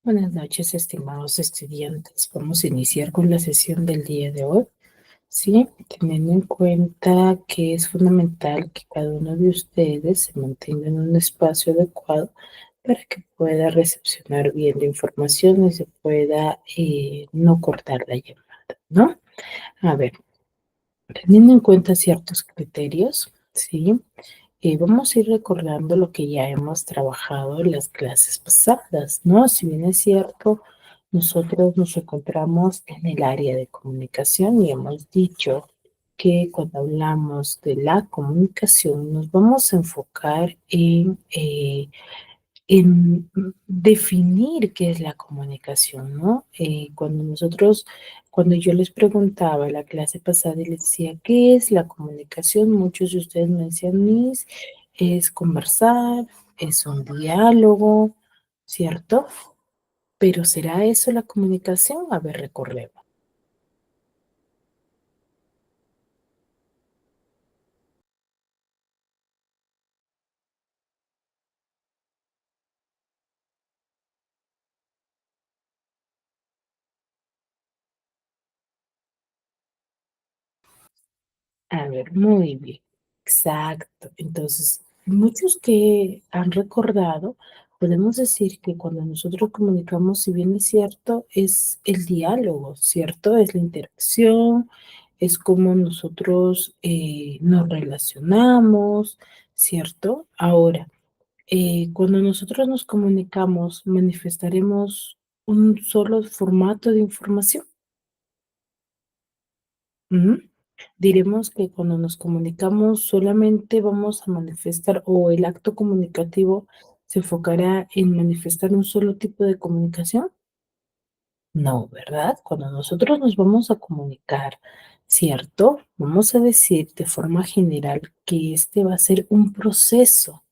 Buenas noches, estimados estudiantes. Vamos a iniciar con la sesión del día de hoy, ¿sí? Teniendo en cuenta que es fundamental que cada uno de ustedes se mantenga en un espacio adecuado para que pueda recepcionar bien la información y se pueda no cortar la llamada, ¿no? A ver, teniendo en cuenta ciertos criterios, ¿sí? Vamos a ir recordando lo que ya hemos trabajado en las clases pasadas, ¿no? Si bien es cierto, nosotros nos encontramos en el área de comunicación y hemos dicho que cuando hablamos de la comunicación nos vamos a enfocar en definir qué es la comunicación, ¿no? Cuando yo les preguntaba en la clase pasada y les decía, ¿qué es la comunicación? Muchos de ustedes me decían, Miss, es conversar, es un diálogo, ¿cierto? Pero ¿será eso la comunicación? A ver, recordemos. A ver, muy bien. Exacto. Entonces, muchos que han recordado, podemos decir que cuando nosotros comunicamos, si bien es cierto, es el diálogo, ¿cierto? Es la interacción, es como nosotros nos relacionamos, ¿cierto? Ahora, cuando nosotros nos comunicamos, manifestaremos un solo formato de información. Ujú. Diremos que cuando nos comunicamos solamente vamos a manifestar o el acto comunicativo se enfocará en manifestar un solo tipo de comunicación. No, ¿verdad? Cuando nosotros nos vamos a comunicar, ¿cierto? Vamos a decir de forma general que este va a ser un proceso.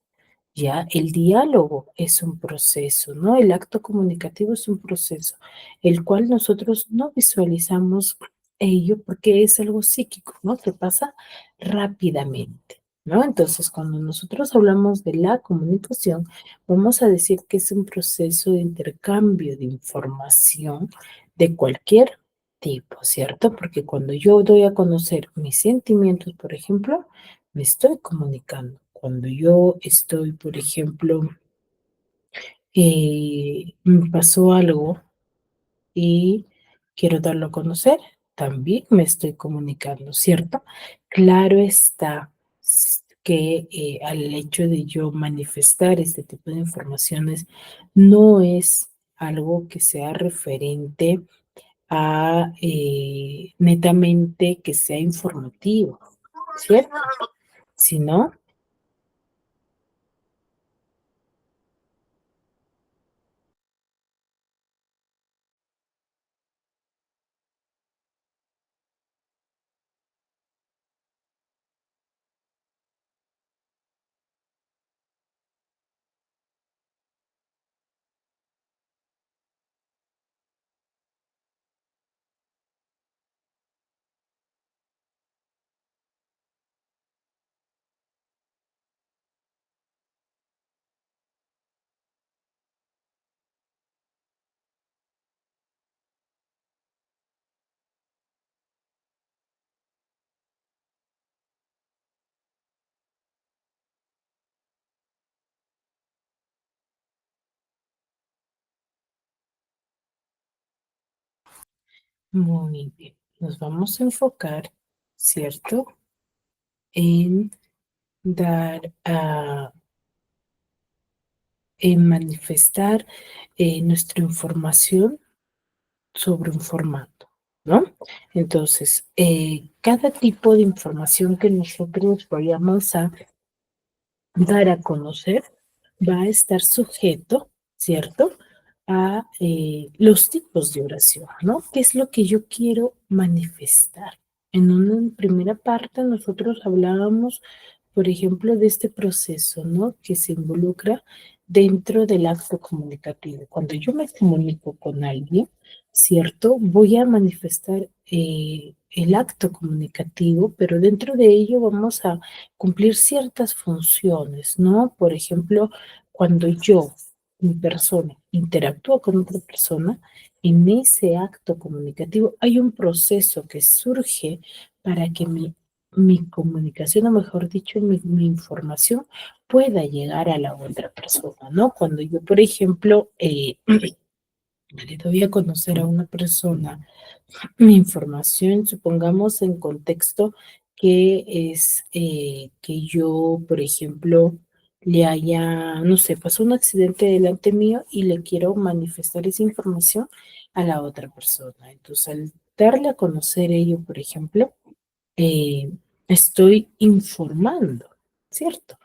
Ya, el diálogo es un proceso, ¿no? El acto comunicativo es un proceso, el cual nosotros no visualizamos ello porque es algo psíquico, ¿no? Que pasa rápidamente, ¿no? Entonces, cuando nosotros hablamos de la comunicación, vamos a decir que es un proceso de intercambio de información de cualquier tipo, ¿cierto? Porque cuando yo doy a conocer mis sentimientos, por ejemplo, me estoy comunicando. Cuando yo estoy, por ejemplo, me pasó algo y quiero darlo a conocer, también me estoy comunicando, ¿cierto? Claro está que al hecho de yo manifestar este tipo de informaciones no es algo que sea referente a netamente que sea informativo, ¿cierto? Sino muy bien. Nos vamos a enfocar, ¿cierto? En dar en manifestar nuestra información sobre un formato, ¿no? Entonces, cada tipo de información que nosotros vayamos a dar a conocer va a estar sujeto, ¿cierto? A los tipos de oración, ¿no? ¿Qué es lo que yo quiero manifestar? En una primera parte nosotros hablábamos, por ejemplo, de este proceso, ¿no? Que se involucra dentro del acto comunicativo. Cuando yo me comunico con alguien, ¿cierto? Voy a manifestar el acto comunicativo, pero dentro de ello vamos a cumplir ciertas funciones, ¿no? Por ejemplo, cuando yo mi persona interactúa con otra persona, en ese acto comunicativo hay un proceso que surge para que mi comunicación, o mejor dicho, mi información pueda llegar a la otra persona, ¿no? Cuando yo, por ejemplo, le doy a conocer a una persona mi información, supongamos en contexto que es que yo, por ejemplo, le haya, no sé, pasó un accidente delante mío y le quiero manifestar esa información a la otra persona. Entonces, al darle a conocer ello, por ejemplo, eh, estoy informando, ¿cierto?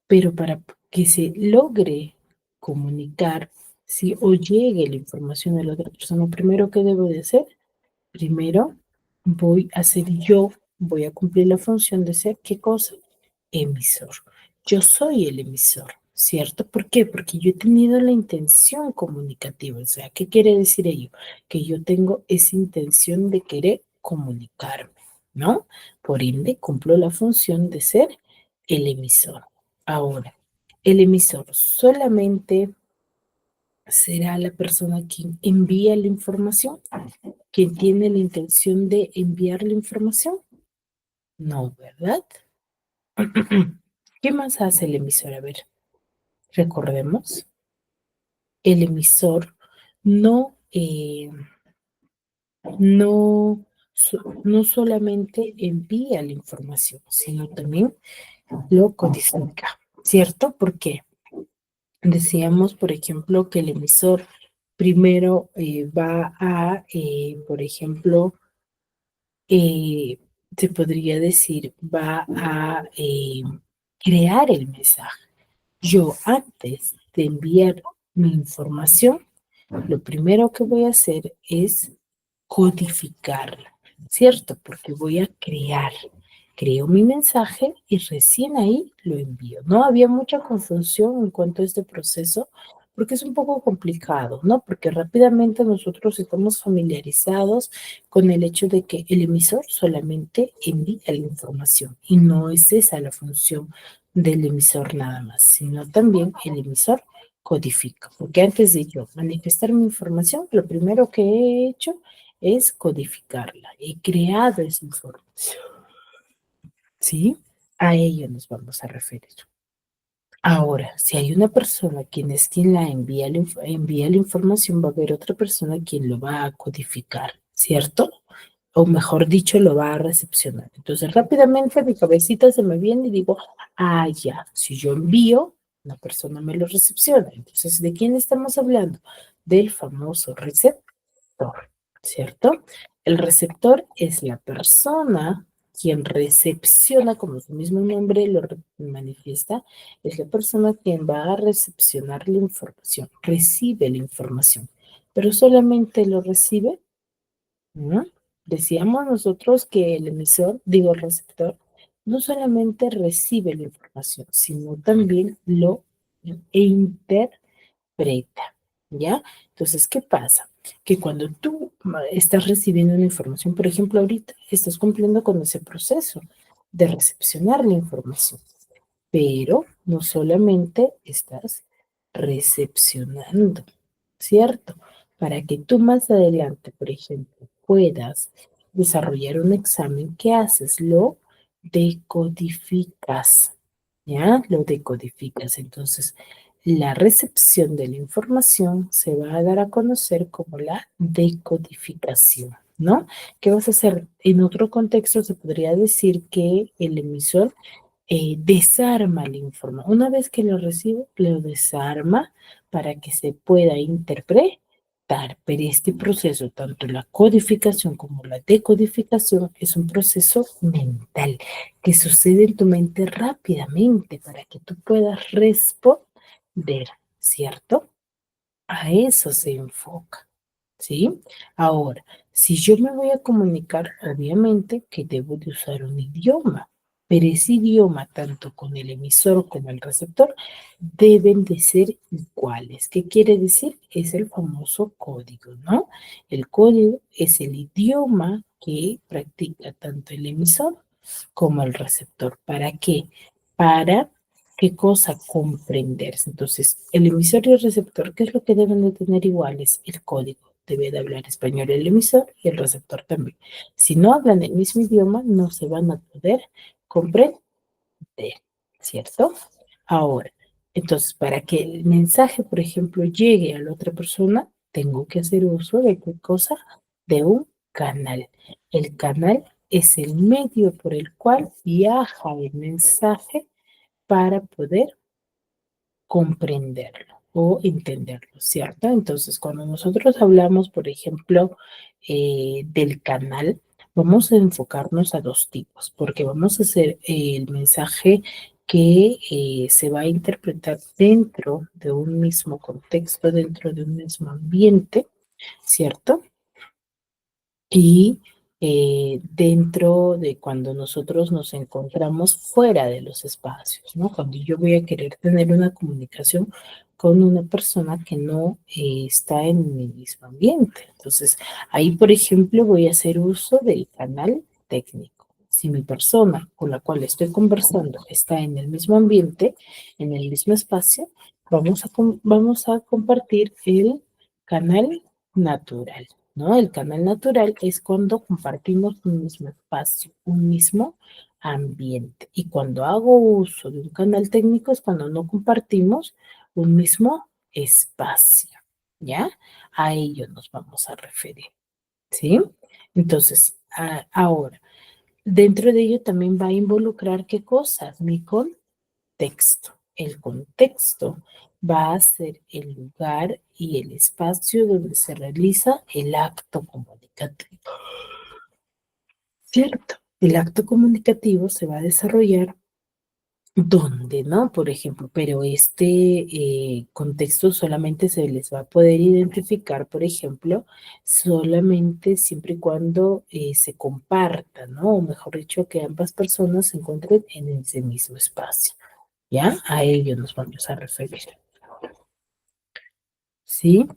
Pero para que se logre comunicar, si o llegue la información a la otra persona, primero, ¿qué debo de hacer? Primero, voy a cumplir la función de ser, ¿qué cosa? Emisor. Yo soy el emisor, ¿cierto? ¿Por qué? Porque yo he tenido la intención comunicativa. O sea, ¿qué quiere decir ello? Que yo tengo esa intención de querer comunicarme, ¿no? Por ende, cumplo la función de ser el emisor. Ahora, el emisor solamente será la persona quien envía la información, quien tiene la intención de enviar la información. No, ¿verdad? ¿Qué más hace el emisor? A ver, recordemos, el emisor no, no, no solamente envía la información, sino también lo codifica, ¿cierto? Porque decíamos, por ejemplo, que el emisor primero va a, por ejemplo, eh, se podría decir, va a crear el mensaje. Yo antes de enviar mi información, lo primero que voy a hacer es codificarla, ¿cierto? Porque voy a creo mi mensaje y recién ahí lo envío. No había mucha confusión en cuanto a este proceso, porque es un poco complicado, ¿no? Porque rápidamente nosotros estamos familiarizados con el hecho de que el emisor solamente envía la información y no es esa la función del emisor nada más, sino también el emisor codifica, porque antes de yo manifestar mi información, lo primero que he hecho es codificarla, he creado esa información, ¿sí? A ello nos vamos a referir. Ahora, si hay una persona quien es quien envía la información, va a haber otra persona quien lo va a codificar, ¿cierto? O mejor dicho, lo va a recepcionar. Entonces, rápidamente mi cabecita se me viene y digo, ah, ya, si yo envío, una persona me lo recepciona. Entonces, ¿de quién estamos hablando? Del famoso receptor, ¿cierto? El receptor es la persona quien recepciona, como su mismo nombre manifiesta, es la persona quien va a recepcionar la información, recibe la información, pero solamente lo recibe, ¿no? Decíamos nosotros que el emisor, digo el receptor, no solamente recibe la información, sino también lo interpreta, ¿ya? Entonces, ¿qué pasa? Que cuando tú estás recibiendo una información, por ejemplo, ahorita estás cumpliendo con ese proceso de recepcionar la información, pero no solamente estás recepcionando, ¿cierto? Para que tú más adelante, por ejemplo, puedas desarrollar un examen, ¿qué haces? Lo decodificas, ¿ya? Lo decodificas. Entonces, la recepción de la información se va a dar a conocer como la decodificación, ¿no? ¿Qué vas a hacer? En otro contexto se podría decir que el emisor desarma la información. Una vez que lo recibe, lo desarma para que se pueda interpretar. Pero este proceso, tanto la codificación como la decodificación, es un proceso mental que sucede en tu mente rápidamente para que tú puedas responder, ¿cierto? A eso se enfoca, ¿sí? Ahora, si yo me voy a comunicar, obviamente que debo de usar un idioma, pero ese idioma, tanto con el emisor como el receptor, deben de ser iguales. ¿Qué quiere decir? Es el famoso código, ¿no? El código es el idioma que practica tanto el emisor como el receptor. ¿Para qué? Para ¿Qué cosa? Comprenderse. Entonces, el emisor y el receptor, ¿qué es lo que deben de tener iguales? El código. Debe de hablar español el emisor y el receptor también. Si no hablan el mismo idioma, no se van a poder comprender, ¿cierto? Ahora, entonces, para que el mensaje, por ejemplo, llegue a la otra persona, tengo que hacer uso de qué cosa? De un canal. El canal es el medio por el cual viaja el mensaje para poder comprenderlo o entenderlo, ¿cierto? Entonces, cuando nosotros hablamos, por ejemplo, del canal, vamos a enfocarnos a dos tipos, porque vamos a hacer el mensaje que se va a interpretar dentro de un mismo contexto, dentro de un mismo ambiente, ¿cierto? Y dentro de cuando nosotros nos encontramos fuera de los espacios, ¿no? Cuando yo voy a querer tener una comunicación con una persona que no está en mi mismo ambiente. Entonces, ahí, por ejemplo, voy a hacer uso del canal técnico. Si mi persona con la cual estoy conversando está en el mismo ambiente, en el mismo espacio, vamos a compartir el canal natural, ¿no? El canal natural es cuando compartimos un mismo espacio, un mismo ambiente. Y cuando hago uso de un canal técnico es cuando no compartimos un mismo espacio, ¿ya? A ello nos vamos a referir, ¿sí? Entonces, ahora, dentro de ello también va a involucrar qué cosas, mi contexto. El contexto va a ser el lugar y el espacio donde se realiza el acto comunicativo. ¿Cierto? El acto comunicativo se va a desarrollar donde, ¿no? Por ejemplo, pero este contexto solamente se les va a poder identificar, por ejemplo, solamente siempre y cuando se comparta, ¿no? O mejor dicho, que ambas personas se encuentren en ese mismo espacio. ¿Ya? A ello nos vamos a referir. ¿Sí?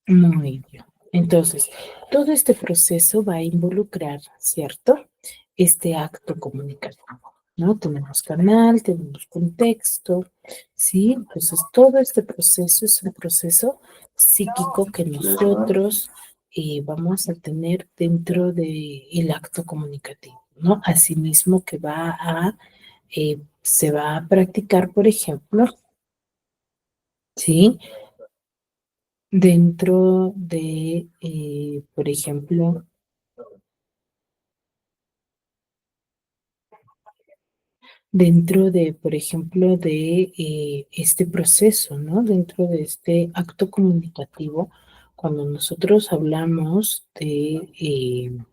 Muy bien. Entonces, todo este proceso va a involucrar, ¿cierto? Este acto comunicativo, ¿no? Tenemos canal, tenemos contexto, ¿sí? Entonces, todo este proceso es un proceso psíquico que nosotros vamos a tener dentro del acto comunicativo, ¿no? Asimismo que se va a practicar, por ejemplo, ¿sí? Dentro de, por ejemplo, dentro de, por ejemplo, de este proceso, ¿no? Dentro de este acto comunicativo, cuando nosotros hablamos de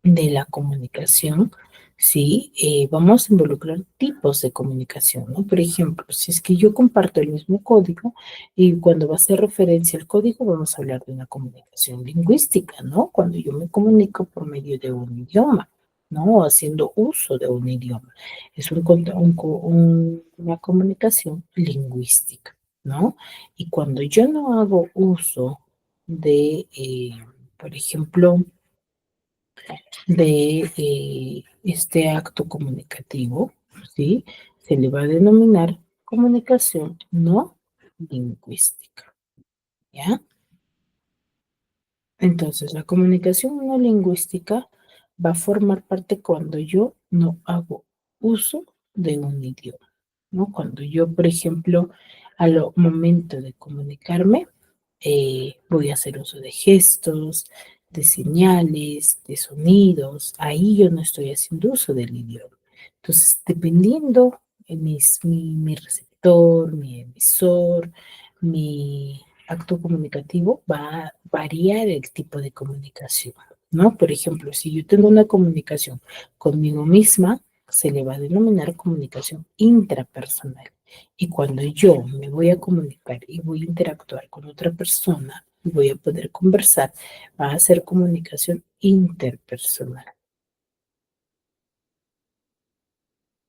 la comunicación, sí, vamos a involucrar tipos de comunicación, ¿no? Por ejemplo, si es que yo comparto el mismo código y cuando va a hacer referencia al código, vamos a hablar de una comunicación lingüística, ¿no? Cuando yo me comunico por medio de un idioma, ¿no? O haciendo uso de un idioma. Es una comunicación lingüística, ¿no? Y cuando yo no hago uso de, por ejemplo, de este acto comunicativo, ¿sí? Se le va a denominar comunicación no lingüística, ¿ya? Entonces, la comunicación no lingüística va a formar parte cuando yo no hago uso de un idioma, ¿no? Cuando yo, por ejemplo, al momento de comunicarme, voy a hacer uso de gestos, de señales, de sonidos, ahí yo no estoy haciendo uso del idioma. Entonces, dependiendo mi receptor, mi emisor, mi acto comunicativo, va a variar el tipo de comunicación, ¿no? Por ejemplo, si yo tengo una comunicación conmigo misma, se le va a denominar comunicación intrapersonal. Y cuando yo me voy a comunicar y voy a interactuar con otra persona y voy a poder conversar, va a ser comunicación interpersonal.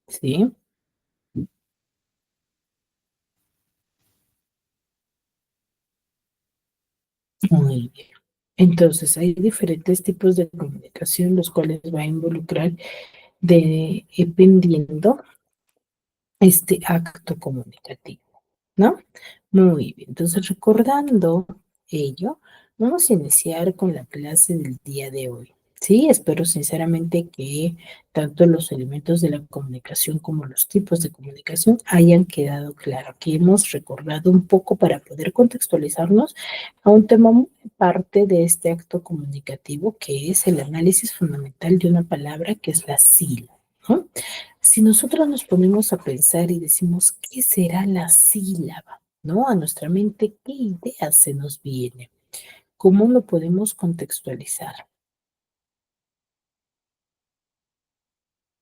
¿Sí? Muy bien. Entonces, hay diferentes tipos de comunicación, los cuales va a involucrar dependiendo este acto comunicativo, ¿no? Muy bien, entonces recordando ello, vamos a iniciar con la clase del día de hoy. Sí, espero sinceramente que tanto los elementos de la comunicación como los tipos de comunicación hayan quedado claro, que hemos recordado un poco para poder contextualizarnos a un tema muy parte de este acto comunicativo, que es el análisis fundamental de una palabra que es la sílaba, ¿no? Si nosotros nos ponemos a pensar y decimos, ¿qué será la sílaba? ¿No? A nuestra mente, ¿qué idea se nos viene? ¿Cómo lo podemos contextualizar?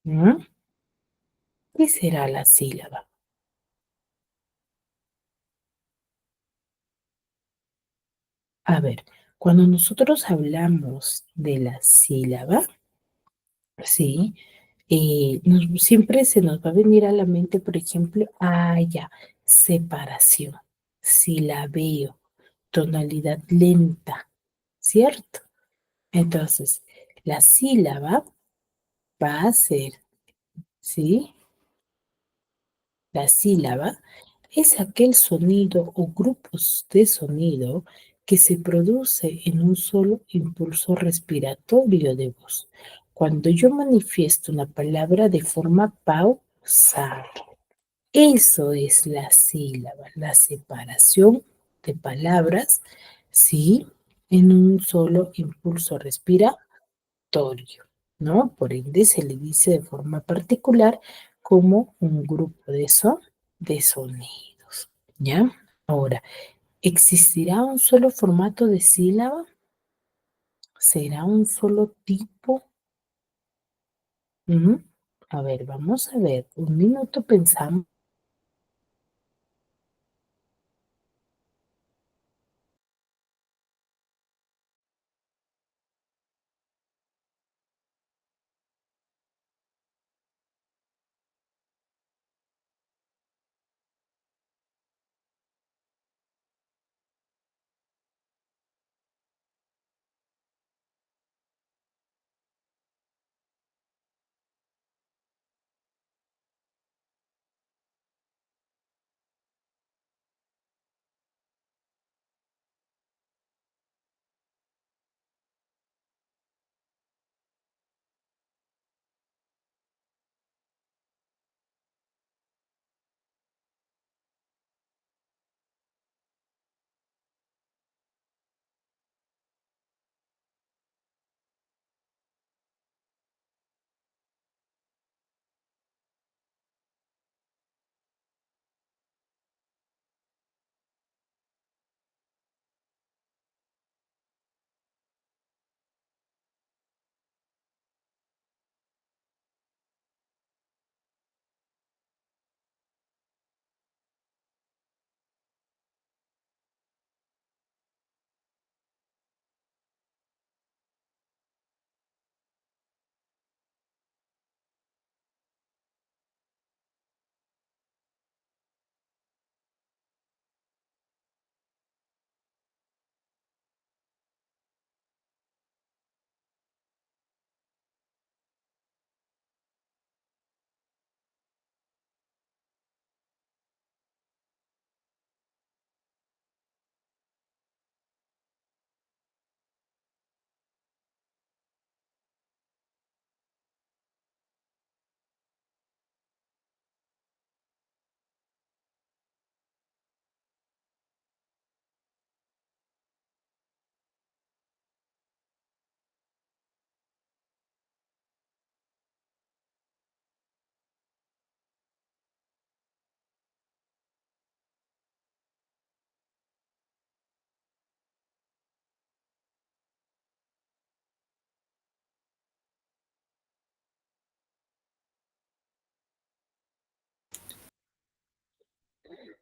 ¿Mm? ¿Qué será la sílaba? A ver, cuando nosotros hablamos de la sílaba, ¿sí? Siempre se nos va a venir a la mente, por ejemplo, ya, separación, silabeo, tonalidad lenta, ¿cierto? Entonces, la sílaba va a ser, ¿sí? La sílaba es aquel sonido o grupos de sonido que se produce en un solo impulso respiratorio de voz. Cuando yo manifiesto una palabra de forma pausada, eso es la sílaba, la separación de palabras, ¿sí? En un solo impulso respiratorio, ¿no? Por ende, se le dice de forma particular como un grupo de sonidos, ¿ya? Ahora, ¿existirá un solo formato de sílaba? ¿Será un solo tipo? Ujú. A ver, vamos a ver, un minuto pensamos.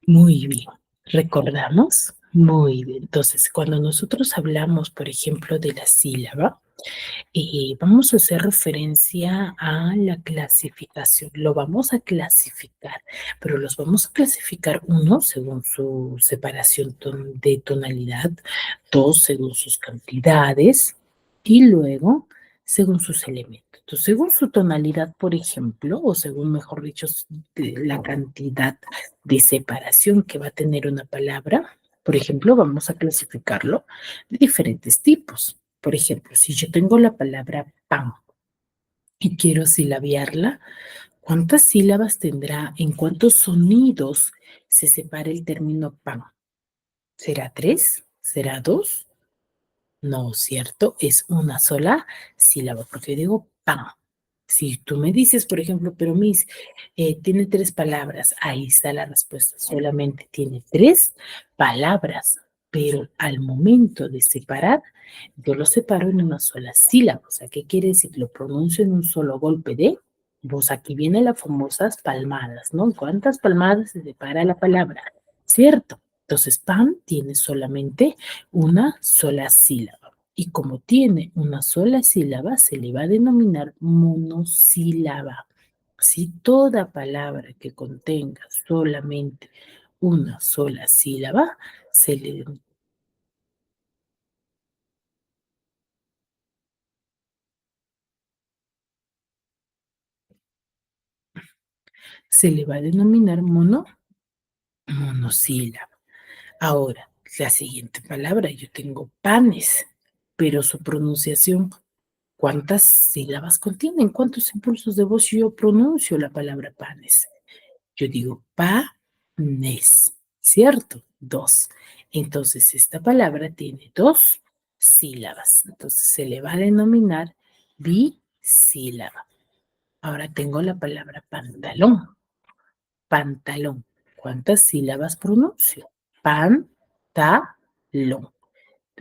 Muy bien. ¿Recordamos? Muy bien. Entonces, cuando nosotros hablamos, por ejemplo, de la sílaba, vamos a hacer referencia a la clasificación. Lo vamos a clasificar, pero los vamos a clasificar uno según su separación de tonalidad, dos según sus cantidades y luego según sus elementos. Entonces, según su tonalidad, por ejemplo, o según, mejor dicho, la cantidad de separación que va a tener una palabra, por ejemplo, vamos a clasificarlo de diferentes tipos. Por ejemplo, si yo tengo la palabra pan y quiero silabiarla, ¿cuántas sílabas tendrá? ¿En cuántos sonidos se separa el término pan? ¿Será tres? ¿Será dos? No, ¿cierto? Es una sola sílaba, porque yo digo pan. Si tú me dices, por ejemplo, pero Miss, tiene tres palabras, ahí está la respuesta. Solamente tiene tres palabras, pero al momento de separar, yo lo separo en una sola sílaba. O sea, ¿qué quiere decir? Lo pronuncio en un solo golpe de voz. Aquí vienen las famosas palmadas, ¿no? ¿Cuántas palmadas se separa la palabra? ¿Cierto? Entonces, pan tiene solamente una sola sílaba. Y como tiene una sola sílaba, se le va a denominar monosílaba. Si toda palabra que contenga solamente una sola sílaba, se le, se le va a denominar monosílaba. Ahora, la siguiente palabra, yo tengo panes, pero su pronunciación, ¿cuántas sílabas contienen? ¿Cuántos impulsos de voz yo pronuncio la palabra panes? Yo digo panes, ¿cierto? Dos. Entonces, esta palabra tiene dos sílabas. Entonces, se le va a denominar bisílaba. Ahora tengo la palabra pantalón. Pantalón. ¿Cuántas sílabas pronuncio? Pantalón.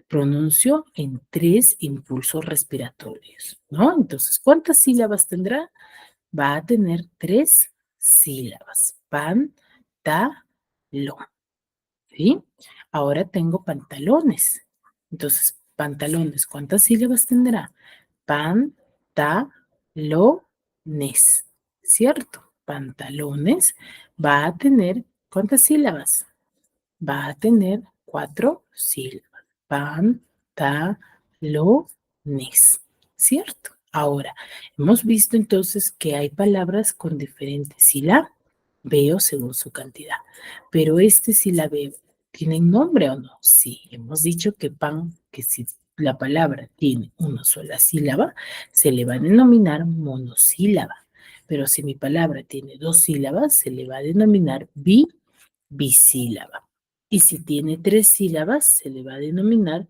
Pronuncio en tres impulsos respiratorios, ¿no? Entonces, ¿cuántas sílabas tendrá? Va a tener tres sílabas. Pantalón, ¿sí? Ahora tengo pantalones. Entonces, pantalones, ¿cuántas sílabas tendrá? Pantalones, ¿cierto? Pantalones va a tener, ¿cuántas sílabas? Va a tener cuatro sílabas. Pantalones, ¿cierto? Ahora, hemos visto entonces que hay palabras con diferentes sílabeo según su cantidad, pero este sílabeo, ¿tiene nombre o no? Sí, hemos dicho que pan, que si la palabra tiene una sola sílaba, se le va a denominar monosílaba, pero si mi palabra tiene dos sílabas, se le va a denominar bisílaba. Y si tiene tres sílabas, se le va a denominar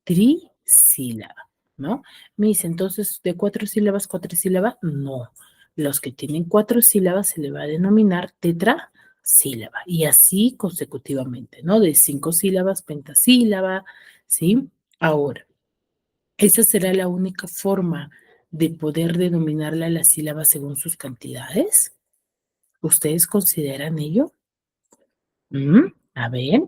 trisílaba, ¿no? Me dice, entonces, ¿de cuatro sílabas, cuatro sílabas? No. Los que tienen cuatro sílabas se le va a denominar tetrasílaba. Y así consecutivamente, ¿no? De cinco sílabas, pentasílaba, ¿sí? Ahora, esa será la única forma de poder denominarla la sílaba según sus cantidades. ¿Ustedes consideran ello? A ver.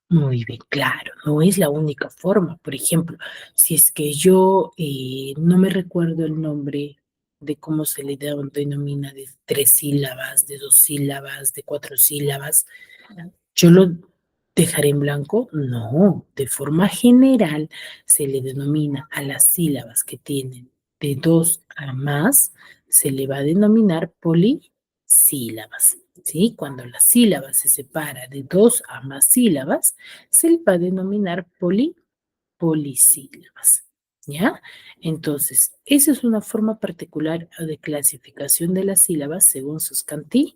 Muy bien, claro, no es la única forma. Por ejemplo, si es que yo no me recuerdo el nombre de cómo se le denomina de tres sílabas, de dos sílabas, de cuatro sílabas, ¿yo lo dejaré en blanco? No, de forma general se le denomina a las sílabas que tienen de dos a más, se le va a denominar polisílabas, ¿sí? Cuando la sílaba se separa de dos a más sílabas, se le va a denominar polisílabas. ¿Ya? Entonces, esa es una forma particular de clasificación de las sílabas según sus cantidades.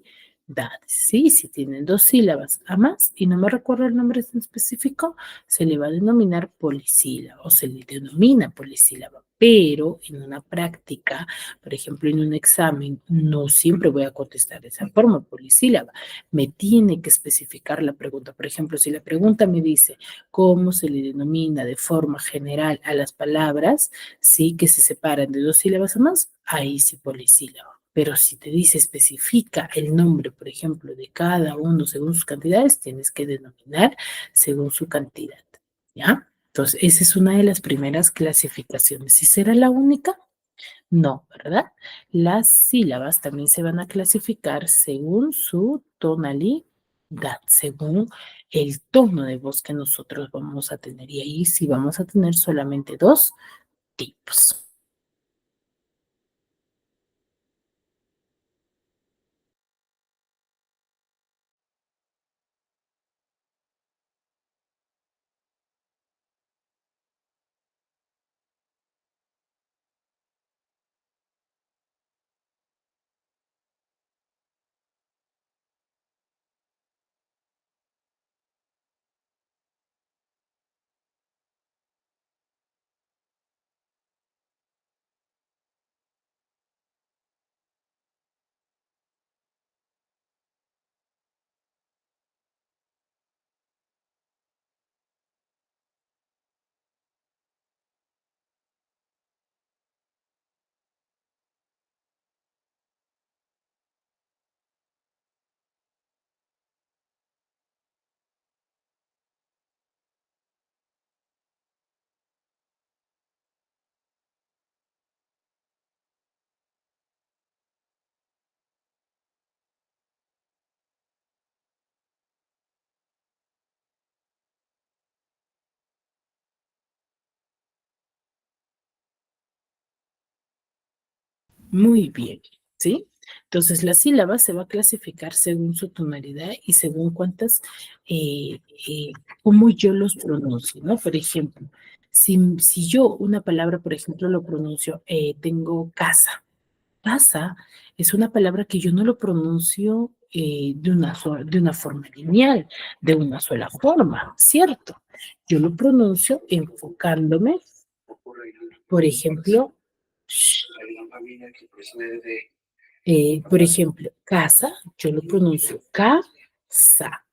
¿Sí? Si tienen dos sílabas a más y no me recuerdo el nombre en específico, se le va a denominar polisílaba o se le denomina polisílaba. Pero en una práctica, por ejemplo, en un examen, no siempre voy a contestar de esa forma, polisílaba. Me tiene que especificar la pregunta. Por ejemplo, si la pregunta me dice cómo se le denomina de forma general a las palabras, sí, que se separan de dos sílabas o más, ahí sí polisílaba. Pero si te dice, especifica el nombre, por ejemplo, de cada uno según sus cantidades, tienes que denominar según su cantidad, ¿ya? Entonces, esa es una de las primeras clasificaciones. ¿Y será la única? No, ¿verdad? Las sílabas también se van a clasificar según su tonalidad, según el tono de voz que nosotros vamos a tener. Y ahí sí vamos a tener solamente dos tipos. Muy bien, ¿sí? Entonces, la sílaba se va a clasificar según su tonalidad y según cuántas, eh, eh, cómo yo los pronuncio, ¿no? Por ejemplo, si yo una palabra, por ejemplo, lo pronuncio, tengo casa. Casa es una palabra que yo no lo pronuncio de una forma lineal, de una sola forma, ¿cierto? Yo lo pronuncio enfocándome, por ejemplo, por ejemplo, casa, yo lo pronuncio casa,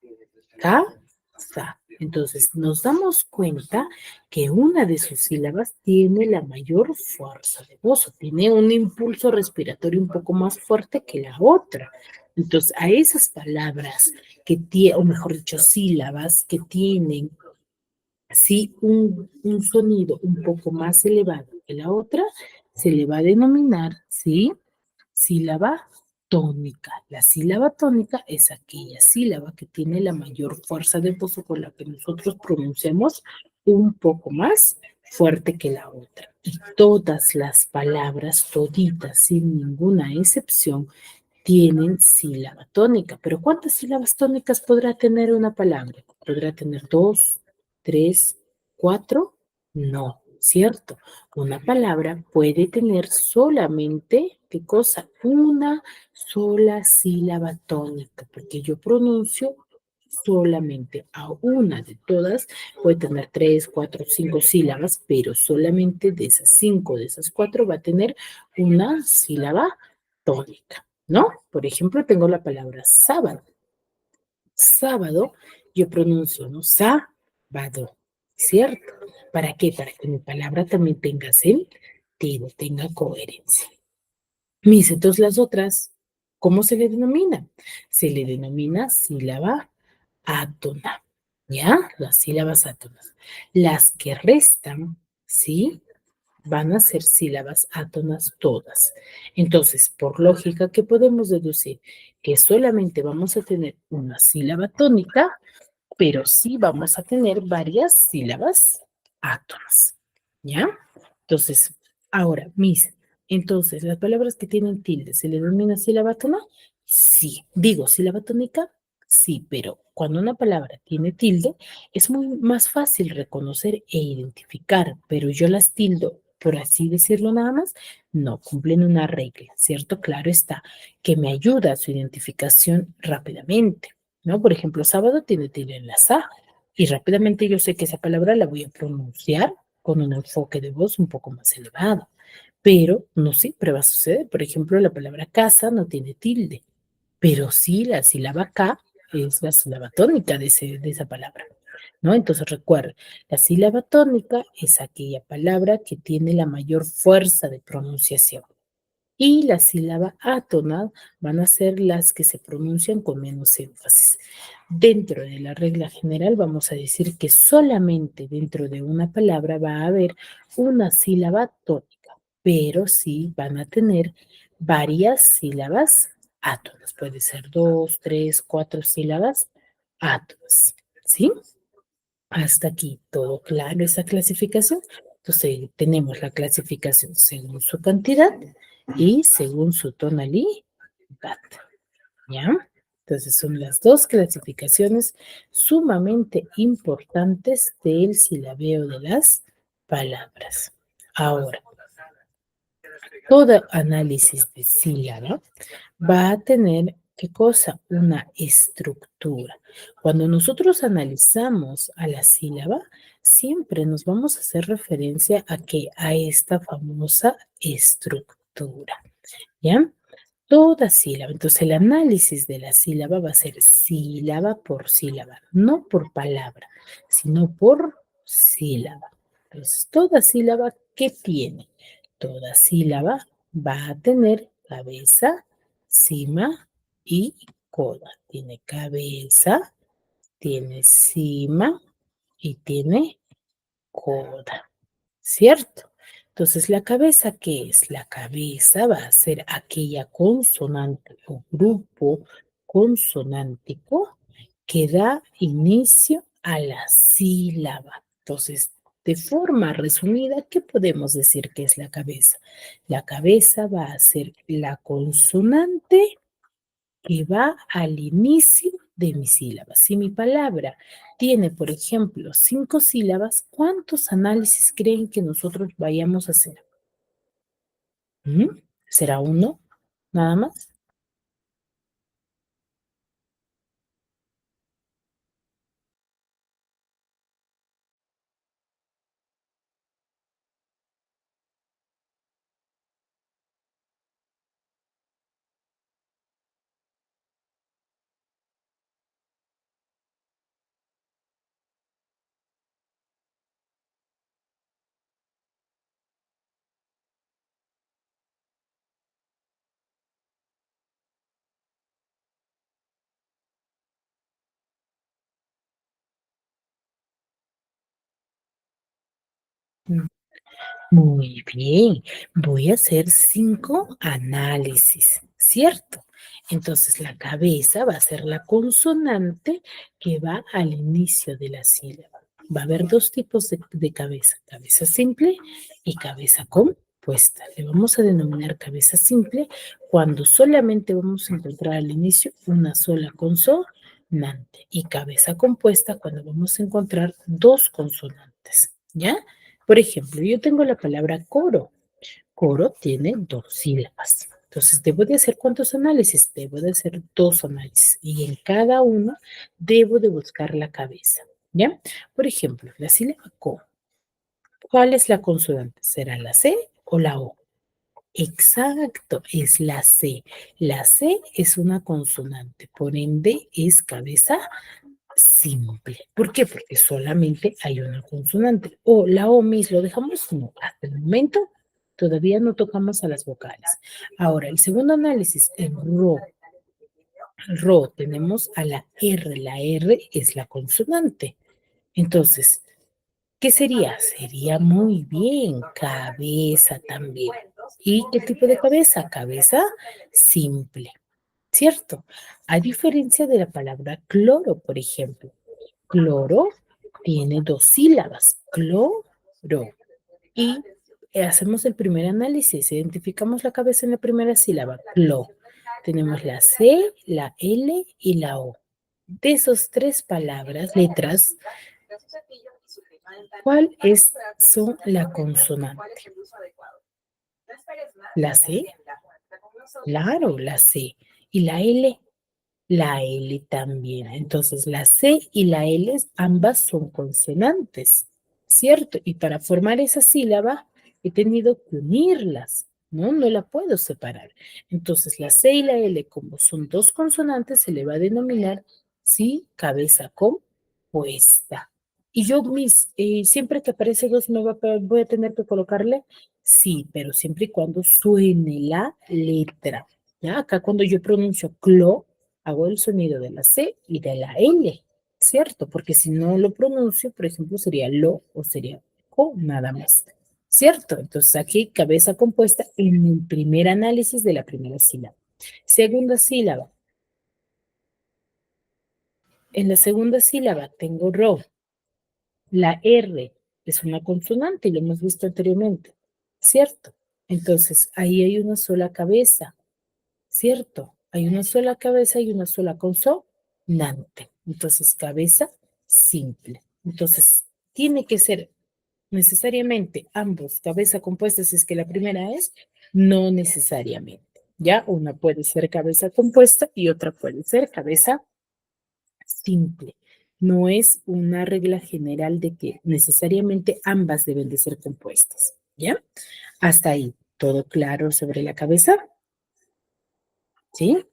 casa. Entonces, nos damos cuenta que una de sus sílabas tiene la mayor fuerza de voz, o tiene un impulso respiratorio un poco más fuerte que la otra. Entonces, a esas palabras que tienen, o mejor dicho, sílabas que tienen, sí, un sonido un poco más elevado que la otra, se le va a denominar, ¿sí? Sílaba tónica. La sílaba tónica es aquella sílaba que tiene la mayor fuerza de voz o con la que nosotros pronunciamos un poco más fuerte que la otra. Y todas las palabras, toditas, sin ninguna excepción, tienen sílaba tónica. Pero ¿cuántas sílabas tónicas podrá tener una palabra? ¿Podrá tener dos, tres, cuatro? No, ¿cierto? Una palabra puede tener solamente, ¿qué cosa? Una sola sílaba tónica, porque yo pronuncio solamente a una de todas, puede tener tres, cuatro, cinco sílabas, pero solamente de esas cinco, de esas cuatro va a tener una sílaba tónica, ¿no? Por ejemplo, tengo la palabra sábado. Sábado, yo pronuncio, ¿no? Sábado, ¿cierto? ¿Para qué? Para que mi palabra también tenga sentido, tenga coherencia. Mis, entonces las otras, ¿cómo se le denomina? Se le denomina sílaba átona, ¿ya? Las sílabas átonas. Las que restan, ¿sí? Van a ser sílabas átonas todas. Entonces, por lógica, ¿qué podemos deducir? Que solamente vamos a tener una sílaba tónica, pero sí vamos a tener varias sílabas átonas, ¿ya? Entonces, ahora, mis, entonces, las palabras que tienen tilde, ¿se le denomina sílaba átona? Sí. Digo, sílaba tónica, Sí, pero cuando una palabra tiene tilde, es muy más fácil reconocer e identificar, pero yo las tildo, por así decirlo nada más, no cumplen una regla, ¿cierto? Claro está, que me ayuda a su identificación rápidamente, ¿no? Por ejemplo, sábado tiene tilde en la sa, y rápidamente yo sé que esa palabra la voy a pronunciar con un enfoque de voz un poco más elevado, pero no siempre va a suceder. Por ejemplo, la palabra casa no tiene tilde, pero sí la sílaba K es la sílaba tónica de esa palabra, ¿no? Entonces recuerda, la sílaba tónica es aquella palabra que tiene la mayor fuerza de pronunciación y la sílaba átona van a ser las que se pronuncian con menos énfasis. Dentro de la regla general vamos a decir que solamente dentro de una palabra va a haber una sílaba tónica, pero sí van a tener varias sílabas átonas. Puede ser dos, tres, cuatro sílabas átonas, ¿sí? Hasta aquí, todo claro, esa clasificación. Entonces, tenemos la clasificación según su cantidad y según su tonalidad, ¿ya? Entonces, son las dos clasificaciones sumamente importantes del silabeo de las palabras. Ahora, todo análisis de sílaba va a tener, ¿qué cosa? Una estructura. Cuando nosotros analizamos a la sílaba, siempre nos vamos a hacer referencia a que a esta famosa estructura, ¿ya? Toda sílaba. Entonces, el análisis de la sílaba va a ser sílaba por sílaba, no por palabra, sino por sílaba. Entonces, toda sílaba, ¿qué tiene? Toda sílaba va a tener cabeza, cima y coda. Tiene cabeza, tiene cima y tiene coda, ¿cierto? Entonces, ¿la cabeza qué es? La cabeza va a ser aquella consonante o grupo consonántico que da inicio a la sílaba. Entonces, de forma resumida, ¿qué podemos decir que es la cabeza? La cabeza va a ser la consonante que va al inicio de mi sílaba. Si mi palabra tiene, por ejemplo, 5 sílabas, ¿cuántos análisis creen que nosotros vayamos a hacer? ¿Mm? ¿Será uno? ¿Nada más? Mm, Muy bien, voy a hacer 5 análisis, ¿cierto? Entonces la cabeza va a ser la consonante que va al inicio de la sílaba. Va a haber 2 tipos de cabeza, cabeza simple y cabeza compuesta. Le vamos a denominar cabeza simple cuando solamente vamos a encontrar al inicio una sola consonante y cabeza compuesta cuando vamos a encontrar 2 consonantes, ¿ya? Por ejemplo, yo tengo la palabra coro. Coro tiene 2 sílabas. Entonces, debo de hacer ¿cuántos análisis? Debo de hacer 2 análisis. Y en cada uno debo de buscar la cabeza. ¿Ya? Por ejemplo, la sílaba co. ¿Cuál es la consonante? ¿Será la C o la O? Exacto, es la C. La C es una consonante, por ende es cabeza simple. ¿Por qué? Porque solamente hay una consonante. O la O mis, ¿lo dejamos? No, hasta el momento todavía no tocamos a las vocales. Ahora, el segundo análisis, en ro. Ro tenemos a la R. La R es la consonante. Entonces, ¿qué sería? Sería muy bien, cabeza también. ¿Y qué tipo de cabeza? Cabeza simple, ¿cierto? A diferencia de la palabra cloro, por ejemplo. Cloro tiene 2 sílabas, cloro. Y hacemos el primer análisis, identificamos la cabeza en la primera sílaba, clo. Tenemos la C, la L y la O. De esos tres palabras, letras, ¿cuál es son la consonante? ¿La C? Claro, la C. ¿Y la L? La L también. Entonces, la C y la L ambas son consonantes, ¿cierto? Y para formar esa sílaba he tenido que unirlas, ¿no? No la puedo separar. Entonces, la C y la L, como son dos consonantes, se le va a denominar, sí, cabeza compuesta. Y yo, siempre que aparece dos, voy a tener que colocarle, sí, pero siempre y cuando suene la letra. ¿Ya? Acá cuando yo pronuncio clo, hago el sonido de la C y de la L, ¿cierto? Porque si no lo pronuncio, por ejemplo, sería lo o sería co nada más, ¿cierto? Entonces aquí cabeza compuesta en el primer análisis de la primera sílaba. Segunda sílaba. En la segunda sílaba tengo ro. La R es una consonante, lo hemos visto anteriormente, ¿cierto? Entonces ahí hay una sola cabeza. ¿Cierto? Hay una sola cabeza y una sola consonante. Entonces, cabeza simple. Entonces, tiene que ser necesariamente ambos cabeza compuesta, si es que la primera es, no necesariamente. Ya, una puede ser cabeza compuesta y otra puede ser cabeza simple. No es una regla general de que necesariamente ambas deben de ser compuestas. ¿Ya? Hasta ahí, ¿todo claro sobre la cabeza? ¿Sí?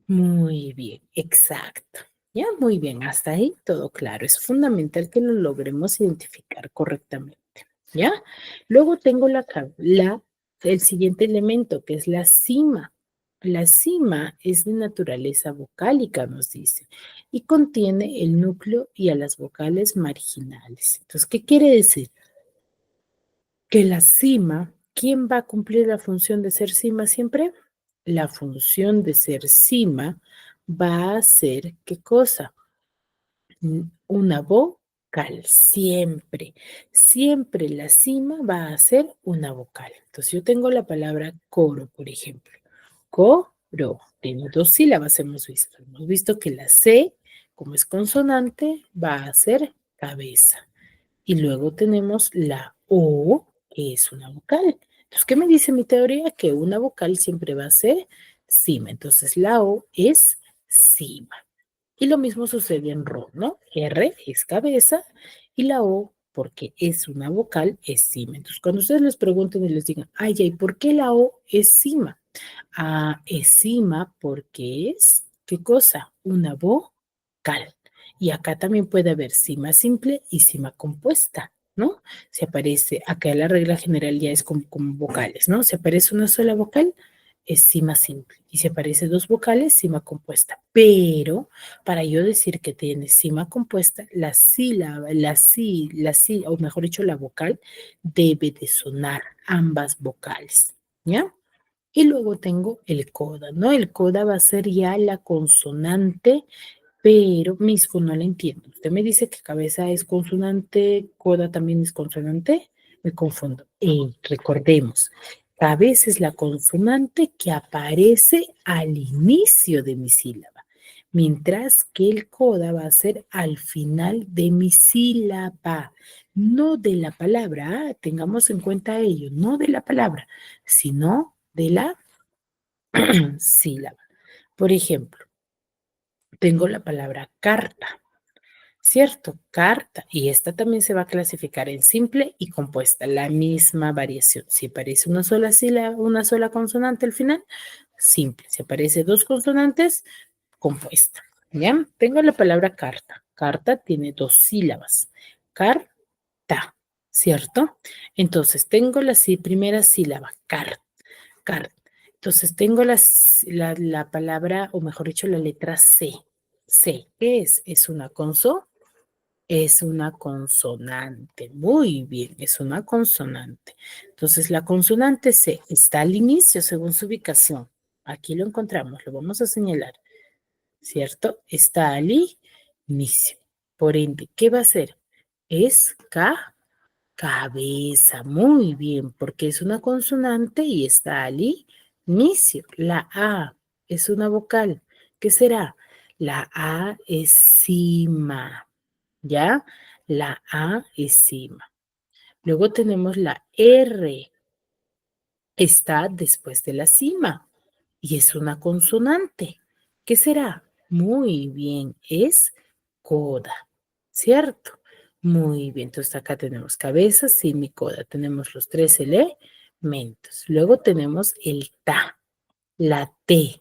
Muy bien, exacto. Ya, muy bien, hasta ahí todo claro. Es fundamental que lo logremos identificar correctamente. ¿Ya? Luego tengo el siguiente elemento, que es la cima. La cima es de naturaleza vocálica, nos dice, y contiene el núcleo y a las vocales marginales. Entonces, ¿qué quiere decir? Que la cima, ¿quién va a cumplir la función de ser cima siempre? La función de ser cima va a ser, ¿qué cosa? Una vocal, siempre. Siempre la cima va a ser una vocal. Entonces yo tengo la palabra coro, por ejemplo. Coro, tiene dos sílabas, hemos visto. Hemos visto que la C, como es consonante, va a ser cabeza. Y luego tenemos la O, que es una vocal. Entonces, ¿qué me dice mi teoría? Que una vocal siempre va a ser cima. Entonces, la O es cima. Y lo mismo sucede en ro, ¿no? R es cabeza y la O, porque es una vocal, es cima. Entonces, cuando ustedes les pregunten y les digan, ay, ¿por qué la O es cima? Ah, es cima porque es, ¿qué cosa? Una vocal. Y acá también puede haber cima simple y cima compuesta, ¿no? Si aparece, acá la regla general ya es como vocales, ¿no? Si aparece una sola vocal, es cima simple. Y si aparece dos vocales, cima compuesta. Pero para yo decir que tiene cima compuesta, la sílaba, o mejor dicho, la vocal debe de sonar ambas vocales, ¿ya? Y luego tengo el coda, ¿no? El coda va a ser ya la consonante, pero Misco no la entiendo. Usted me dice que cabeza es consonante, coda también es consonante, me confundo. Recordemos, cabeza es la consonante que aparece al inicio de mi sílaba, mientras que el coda va a ser al final de mi sílaba, no de la palabra. Tengamos en cuenta ello, no de la palabra, sino de la sílaba. Por ejemplo, tengo la palabra carta, ¿cierto? Carta. Y esta también se va a clasificar en simple y compuesta, la misma variación. Si aparece una sola sílaba, una sola consonante al final, simple. Si aparece dos consonantes, compuesta. ¿Ya? Tengo la palabra carta. Carta tiene dos sílabas. Carta, ¿cierto? Entonces, tengo la primera sílaba, carta. Entonces, tengo la palabra, o mejor dicho, la letra C. C, ¿qué es? Es una consonante. Muy bien, es una consonante. Entonces, la consonante C está al inicio según su ubicación. Aquí lo encontramos, lo vamos a señalar, ¿cierto? Está al inicio. Por ende, ¿qué va a ser? Es Cabeza, muy bien, porque es una consonante y está al inicio. La A es una vocal. ¿Qué será? La A es cima, ¿ya? La A es cima. Luego tenemos la R, está después de la cima y es una consonante. ¿Qué será? Muy bien, es coda, ¿cierto? Muy bien, entonces acá tenemos cabeza, cima y coda. Tenemos los tres elementos. Luego tenemos el ta, la T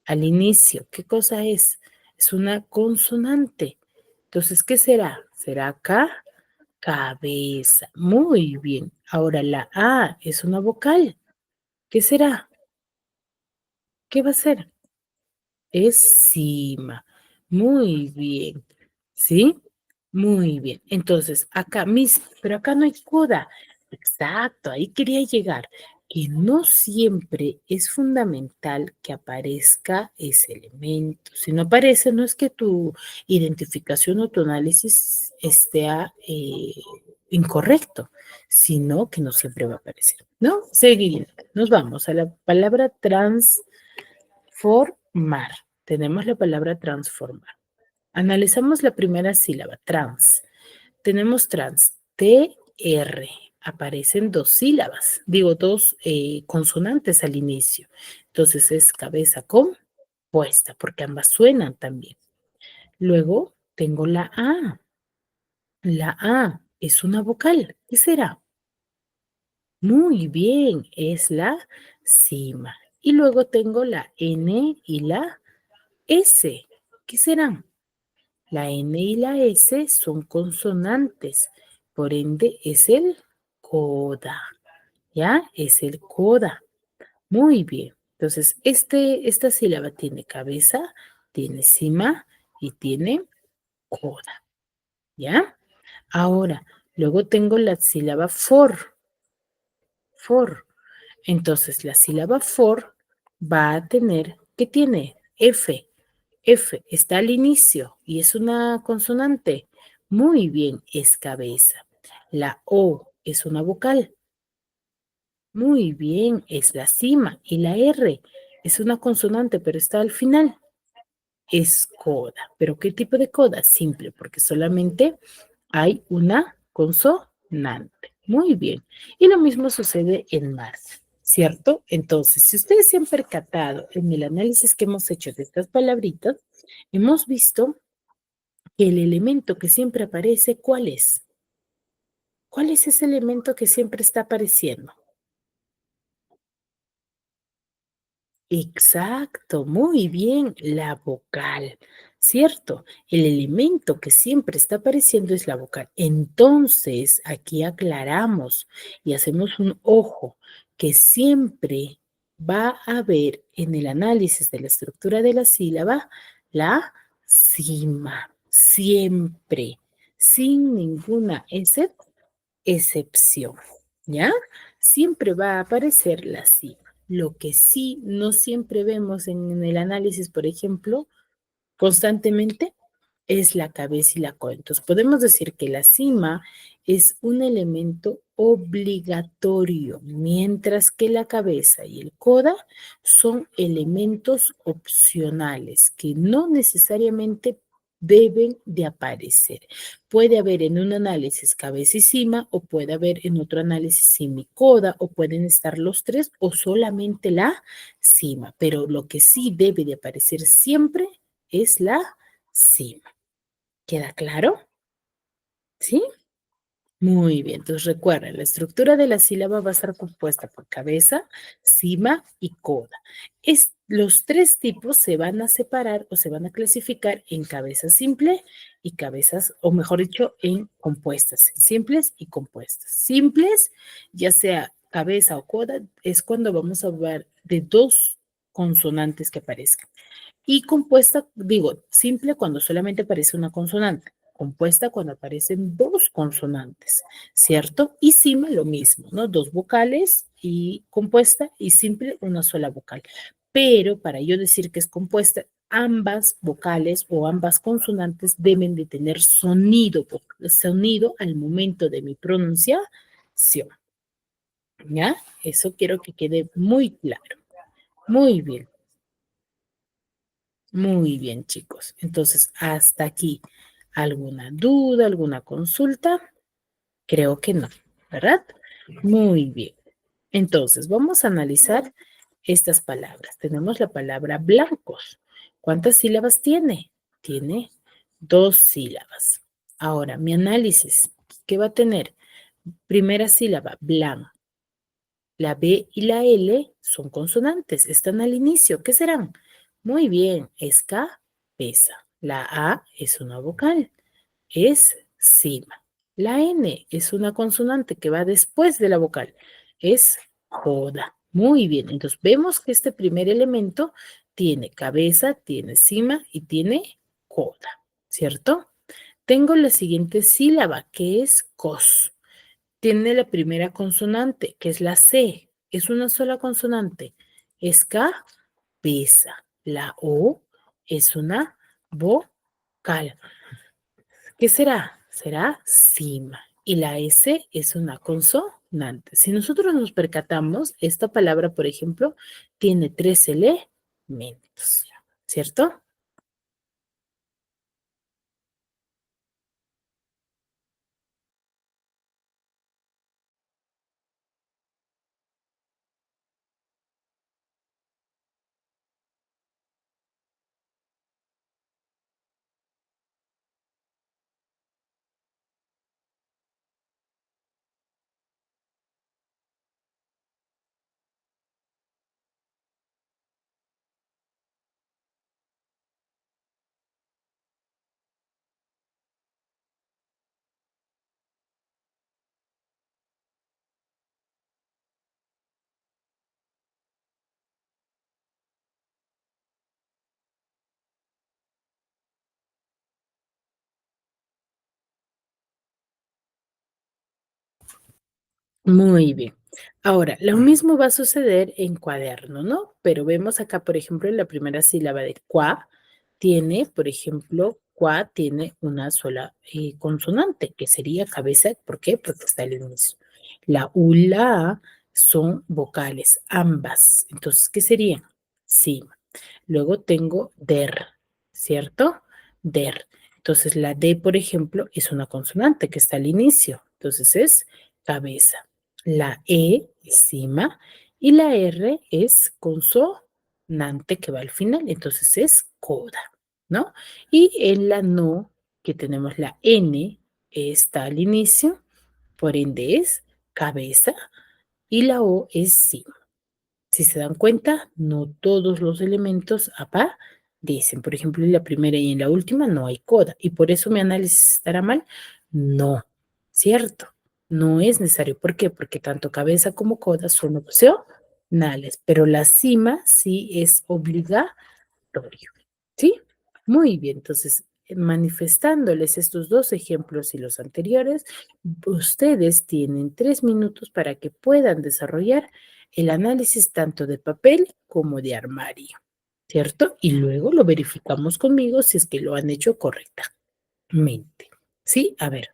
al inicio. ¿Qué cosa es? Es una consonante. Entonces, ¿qué será? ¿Será acá? Cabeza. Muy bien. Ahora la A es una vocal. ¿Qué será? ¿Qué va a ser? Es cima. Muy bien. ¿Sí? Muy bien. Entonces, acá mismo, pero acá no hay coda. Exacto, ahí quería llegar. Que no siempre es fundamental que aparezca ese elemento. Si no aparece, no es que tu identificación o tu análisis esté incorrecto, sino que no siempre va a aparecer. ¿No? Seguir. Nos vamos a la palabra transformar. Tenemos la palabra transformar. Analizamos la primera sílaba, trans. Tenemos trans, TR. Aparecen dos sílabas, digo dos consonantes al inicio. Entonces es cabeza compuesta, porque ambas suenan también. Luego tengo la A. La A es una vocal. ¿Qué será? Muy bien, es la cima. Y luego tengo la N y la S. ¿Qué serán? La N y la S son consonantes, por ende es el coda, ¿ya? Es el coda. Muy bien. Entonces, esta sílaba tiene cabeza, tiene cima y tiene coda, ¿ya? Ahora, luego tengo la sílaba for. Entonces, la sílaba for va a tener, ¿qué tiene? F. F está al inicio y es una consonante. Muy bien, es cabeza. La O es una vocal. Muy bien, es la cima. Y la R es una consonante, pero está al final. Es coda. ¿Pero qué tipo de coda? Simple, porque solamente hay una consonante. Muy bien. Y lo mismo sucede en más, ¿cierto? Entonces, si ustedes se han percatado en el análisis que hemos hecho de estas palabritas, hemos visto que el elemento que siempre aparece, ¿cuál es? ¿Cuál es ese elemento que siempre está apareciendo? Exacto, muy bien, la vocal, ¿cierto? El elemento que siempre está apareciendo es la vocal. Entonces, aquí aclaramos y hacemos un ojo que siempre va a haber en el análisis de la estructura de la sílaba la cima, siempre, sin ninguna excepción, ¿ya? Siempre va a aparecer la cima. Lo que sí no siempre vemos en el análisis, por ejemplo, constantemente es la cabeza y la cola. Entonces, podemos decir que la cima es un elemento obligatorio, mientras que la cabeza y el coda son elementos opcionales que no necesariamente deben de aparecer. Puede haber en un análisis cabeza y cima, o puede haber en otro análisis cima y coda, o pueden estar los tres, o solamente la cima. Pero lo que sí debe de aparecer siempre es la cima. ¿Queda claro? ¿Sí? Muy bien, entonces recuerden, la estructura de la sílaba va a estar compuesta por cabeza, cima y coda. Los tres tipos se van a separar o se van a clasificar en cabeza simple y cabezas, o mejor dicho, en compuestas, en simples y compuestas. Simples, ya sea cabeza o coda, es cuando vamos a hablar de dos consonantes que aparezcan. Y compuesta, digo, simple cuando solamente aparece una consonante. Compuesta cuando aparecen dos consonantes, ¿cierto? Y cima lo mismo, ¿no? Dos vocales y compuesta, y simple una sola vocal. Pero para yo decir que es compuesta, ambas vocales o ambas consonantes deben de tener sonido, sonido al momento de mi pronunciación. ¿Ya? Eso quiero que quede muy claro. Muy bien, muy bien, chicos. Entonces, hasta aquí. ¿Alguna duda, alguna consulta? Creo que no, ¿verdad? Muy bien. Entonces, vamos a analizar estas palabras. Tenemos la palabra blancos. ¿Cuántas sílabas tiene? Tiene 2 sílabas. Ahora, mi análisis, ¿qué va a tener? Primera sílaba, blan. La B y la L son consonantes, están al inicio. ¿Qué serán? Muy bien, es cabeza. La A es una vocal, es cima. La N es una consonante que va después de la vocal, es coda. Muy bien, entonces vemos que este primer elemento tiene cabeza, tiene cima y tiene coda, ¿cierto? Tengo la siguiente sílaba que es cos. Tiene la primera consonante, que es la C. Es una sola consonante. Es cabeza. La O es una vocal. ¿Qué será? Será cima. Y la S es una consonante. Si nosotros nos percatamos, esta palabra, por ejemplo, tiene 3 elementos, ¿cierto? Muy bien. Ahora, lo mismo va a suceder en cuaderno, ¿no? Pero vemos acá, por ejemplo, en la primera sílaba de cua, tiene, por ejemplo, cua tiene una sola consonante, que sería cabeza. ¿Por qué? Porque está al inicio. La U, la A son vocales, ambas. Entonces, ¿qué serían? Sí. Luego tengo der, ¿cierto? Der. Entonces, la D, por ejemplo, es una consonante que está al inicio. Entonces, es cabeza. La E es cima y la R es consonante que va al final, entonces es coda, ¿no? Y en la no, que tenemos la N, está al inicio, por ende es cabeza y la O es cima. Si se dan cuenta, no todos los elementos aparecen. Por ejemplo, en la primera y en la última no hay coda. ¿Y por eso mi análisis estará mal? No, ¿cierto? No es necesario. ¿Por qué? Porque tanto cabeza como coda son opcionales, pero la cima sí es obligatorio. ¿Sí? Muy bien. Entonces, manifestándoles estos dos ejemplos y los anteriores, ustedes tienen 3 minutos para que puedan desarrollar el análisis tanto de papel como de armario, ¿cierto? Y luego lo verificamos conmigo si es que lo han hecho correctamente. ¿Sí? A ver.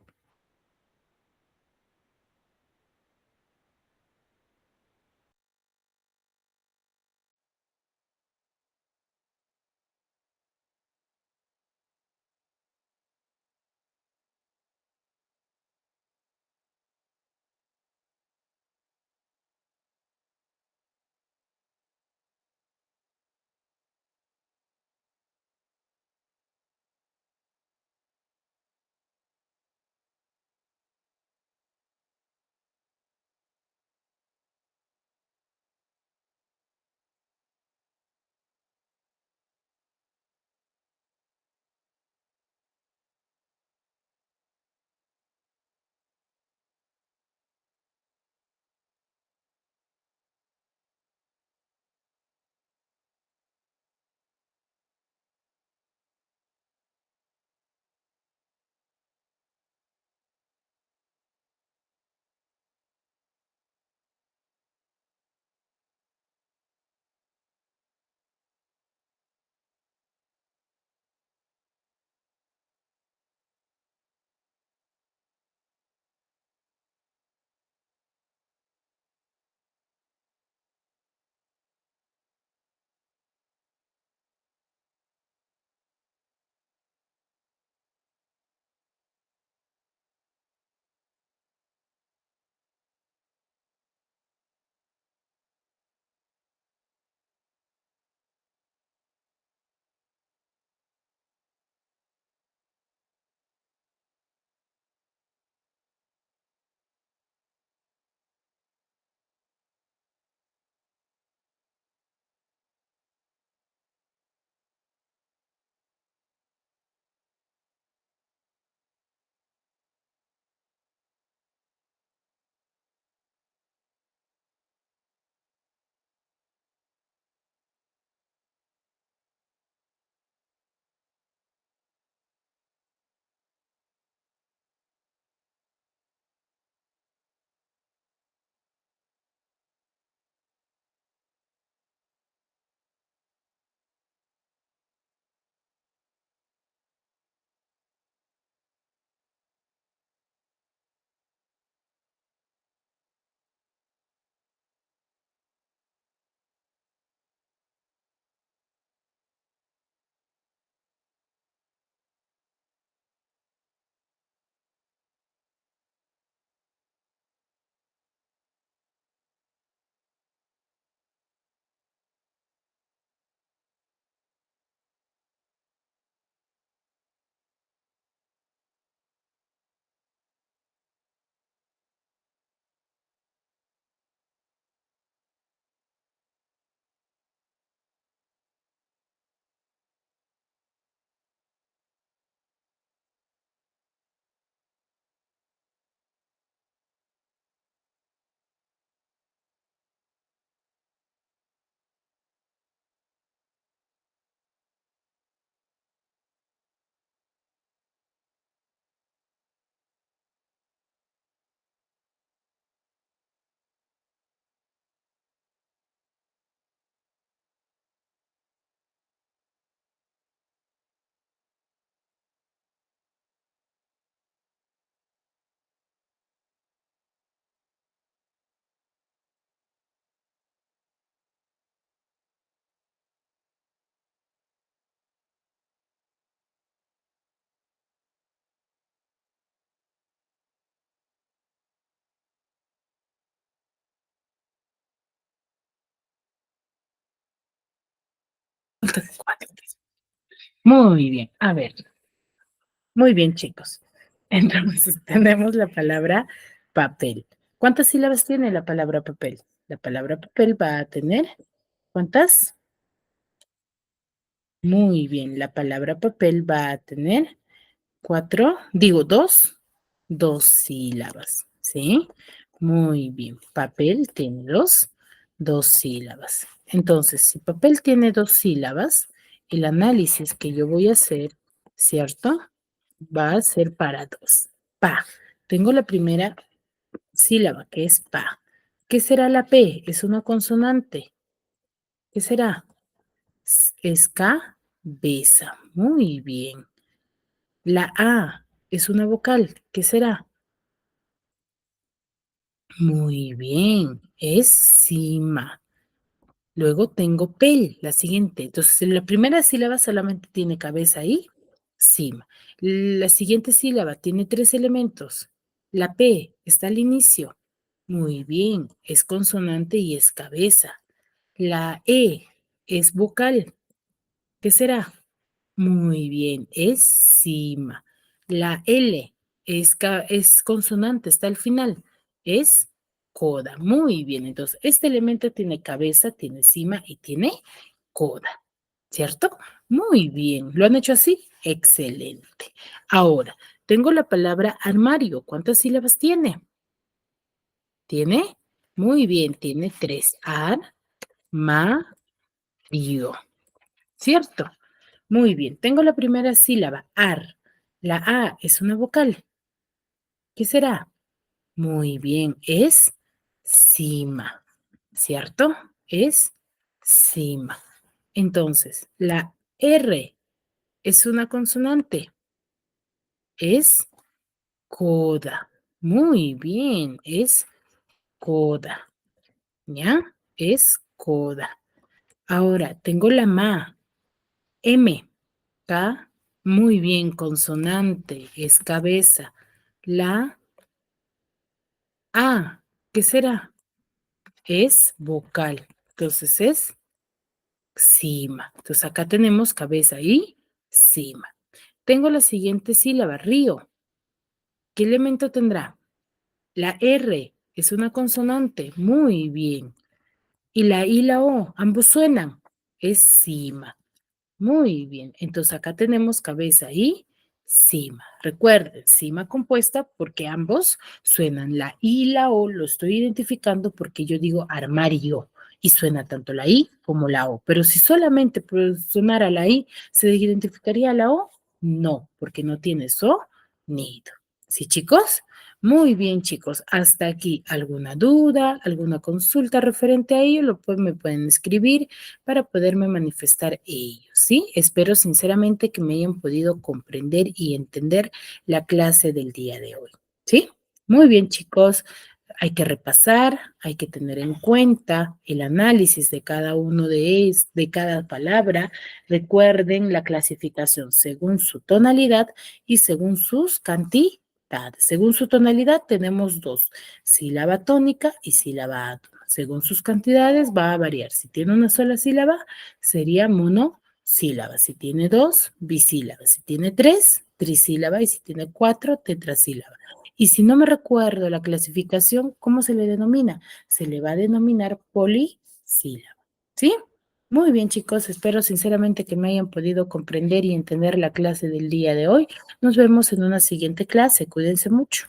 Cuatro. Muy bien, a ver. Muy bien, chicos. Entonces, tenemos la palabra papel. ¿Cuántas sílabas tiene la palabra papel? La palabra papel va a tener, ¿cuántas? Muy bien, la palabra papel va a tener dos sílabas, ¿sí? Muy bien, papel tiene dos sílabas. Entonces, si papel tiene dos sílabas, el análisis que yo voy a hacer, ¿cierto? Va a ser para dos. Pa. Tengo la primera sílaba, que es pa. ¿Qué será la P? Es una consonante. ¿Qué será? Es cabeza. Muy bien. La A es una vocal. ¿Qué será? Muy bien. Es cima. Luego tengo pel, la siguiente. Entonces, la primera sílaba solamente tiene cabeza y cima. La siguiente sílaba tiene tres elementos. La P está al inicio. Muy bien, es consonante y es cabeza. La E es vocal. ¿Qué será? Muy bien, es cima. La L es consonante, está al final. Es coda. Muy bien, entonces este elemento tiene cabeza, tiene cima y tiene coda, ¿cierto? Muy bien, ¿lo han hecho así? Excelente. Ahora, tengo la palabra armario. ¿Cuántas sílabas tiene? ¿Tiene? Muy bien, tiene tres. Río, ¿cierto? Muy bien, tengo la primera sílaba, ar. La A es una vocal. ¿Qué será? Muy bien, es cima, ¿cierto? Es cima. Entonces, la R es una consonante. Es coda. Muy bien, es coda. ¿Ya? Es coda. Ahora, tengo la ma. M. K, muy bien, consonante, es cabeza. La A, ¿qué será? Es vocal. Entonces es cima. Entonces acá tenemos cabeza y cima. Tengo la siguiente sílaba, río. ¿Qué elemento tendrá? La R es una consonante. Muy bien. Y la I y la O, ambos suenan. Es cima. Muy bien, entonces acá tenemos cabeza y cima. Recuerden, cima compuesta porque ambos suenan la I y la O, lo estoy identificando porque yo digo armario y suena tanto la I como la O. Pero si solamente sonara la I, ¿se identificaría la O? No, porque no tiene sonido. ¿Sí, chicos? Muy bien, chicos. Hasta aquí, ¿alguna duda, alguna consulta referente a ello? Me pueden escribir para poderme manifestar ello, ¿sí? Espero sinceramente que me hayan podido comprender y entender la clase del día de hoy, ¿sí? Muy bien, chicos. Hay que repasar, hay que tener en cuenta el análisis de cada uno de cada palabra. Recuerden la clasificación según su tonalidad y según sus cantidades. Según su tonalidad tenemos dos, sílaba tónica y sílaba átona. Según sus cantidades va a variar. Si tiene una sola sílaba, sería monosílaba. Si tiene dos, bisílaba. Si tiene tres, trisílaba. Y si tiene cuatro, tetrasílaba. Y si no me recuerdo la clasificación, ¿cómo se le denomina? Se le va a denominar polisílaba. ¿Sí? Muy bien, chicos. Espero sinceramente que me hayan podido comprender y entender la clase del día de hoy. Nos vemos en una siguiente clase. Cuídense mucho.